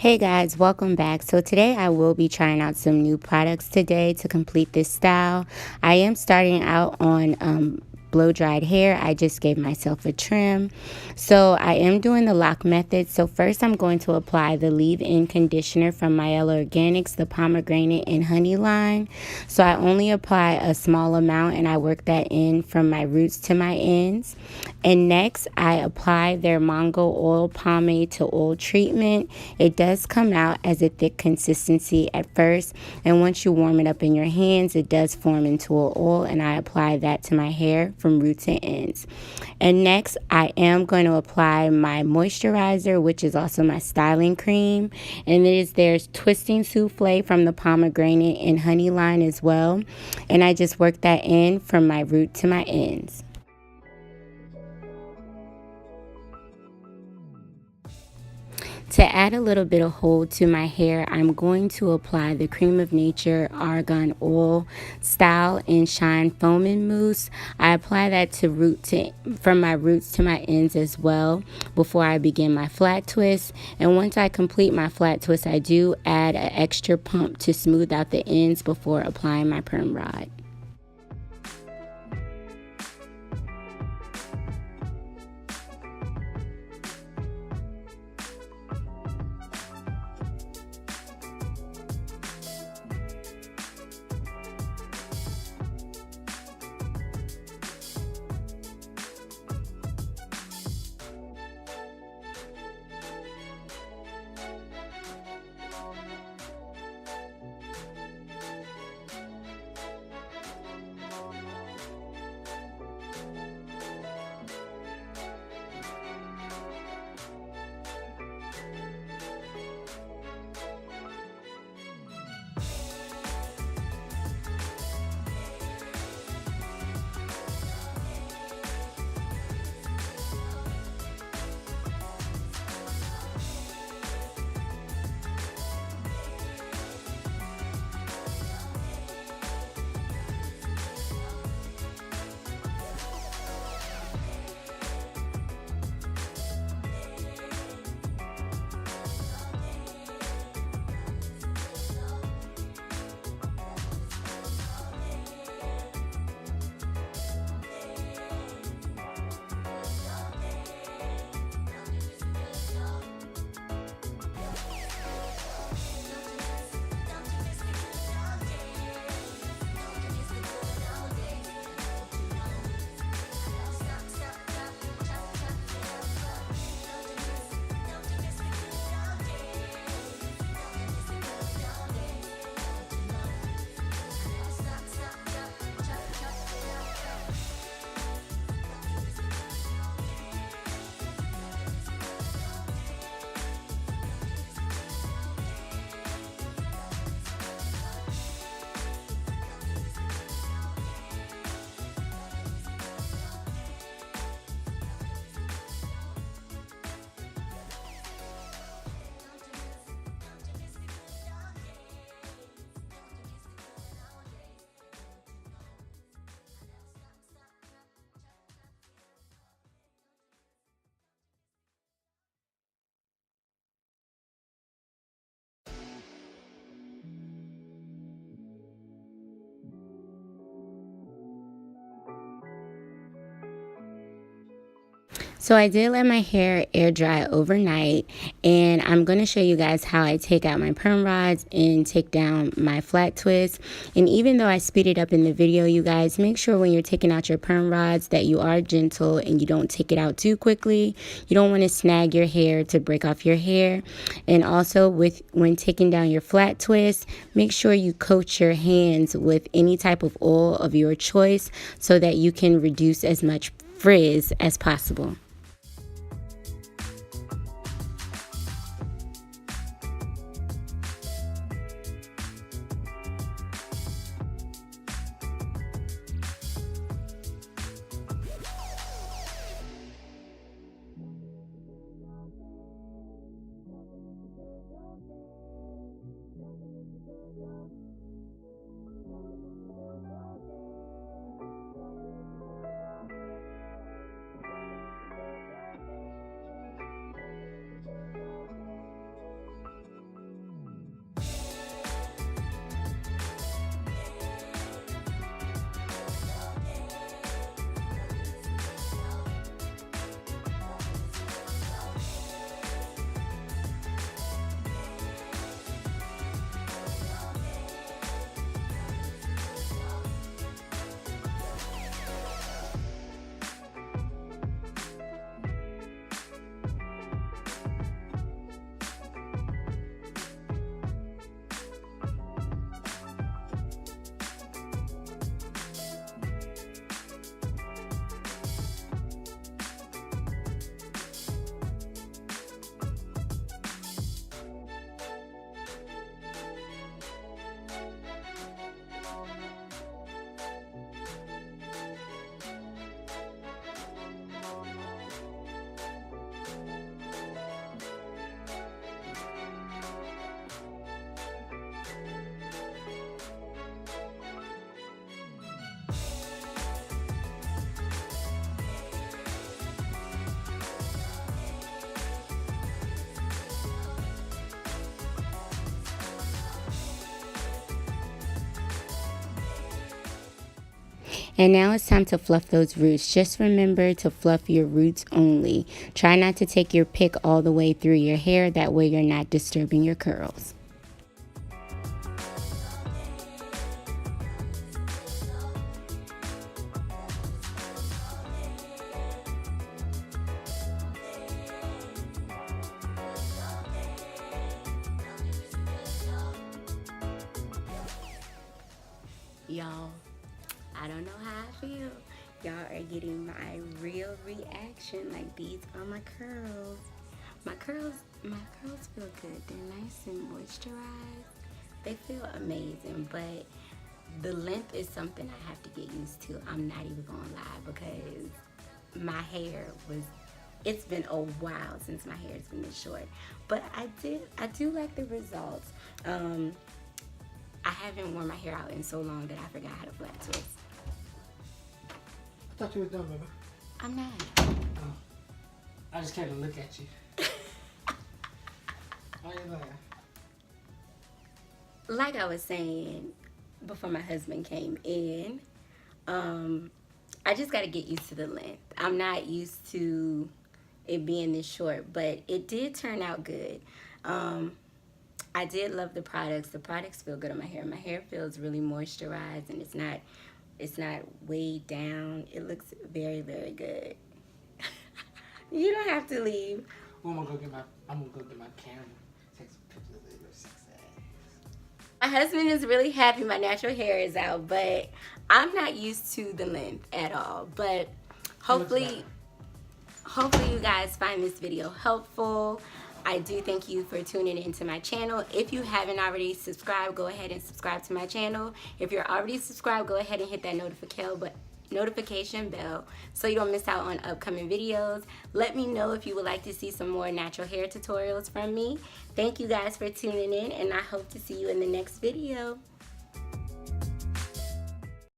Hey guys, welcome back. So today I will be trying out some new products today to complete this style. I am starting out on blow dried hair. I just gave myself a trim. So I am doing the lock method. So first I'm going to apply the leave-in conditioner from Mielle Organics, the Pomegranate and Honey line. So I only apply a small amount and I work that in from my roots to my ends. And next I apply their Mongongo oil pomade to oil treatment. It does come out as a thick consistency at first, and once you warm it up in your hands, it does form into an oil, and I apply that to my hair from roots to ends. And next, I am going to apply my moisturizer, which is also my styling cream, and there's Twisting Soufflé from the Pomegranate and Honey line as well, and I just work that in from my root to my ends. To add a little bit of hold to my hair, I'm going to apply the Cream of Nature Argan Oil Style and Shine Foaming Mousse. I apply that from my roots to my ends as well before I begin my flat twist. And once I complete my flat twist, I do add an extra pump to smooth out the ends before applying my perm rod. So I did let my hair air dry overnight, and I'm going to show you guys how I take out my perm rods and take down my flat twist. And even though I speed it up in the video, you guys, make sure when you're taking out your perm rods that you are gentle and you don't take it out too quickly. You don't want to snag your hair to break off your hair. And also when taking down your flat twist, make sure you coat your hands with any type of oil of your choice so that you can reduce as much frizz as possible. And now it's time to fluff those roots. Just remember to fluff your roots only. Try not to take your pick all the way through your hair. That way you're not disturbing your curls. Y'all, I don't know how I feel. Y'all are getting my real reaction. Like, these are my curls. My curls feel good. They're nice and moisturized. They feel amazing, but the length is something I have to get used to. I'm not even gonna lie, because my hair was, it's been a while since my hair has been this short. But I do like the results. I haven't worn my hair out in so long that I forgot how to flat twist. I thought you was done, baby. I'm not. Oh. I just came to look at you. Why you lying? Like I was saying before my husband came in, I just got to get used to the length. I'm not used to it being this short, but it did turn out good. I did love the products. The products feel good on my hair. My hair feels really moisturized, and it's not weighed down. It looks very, very good. You don't have to leave. Well, I'm gonna go get my camera. Take some pictures of your sexy ass. My husband is really happy my natural hair is out, but I'm not used to the length at all. But hopefully you guys find this video helpful. I do thank you for tuning into my channel. If you haven't already subscribed, go ahead and subscribe to my channel. If you're already subscribed, go ahead and hit that notification bell so you don't miss out on upcoming videos. Let me know if you would like to see some more natural hair tutorials from me. Thank you guys for tuning in, and I hope to see you in the next video.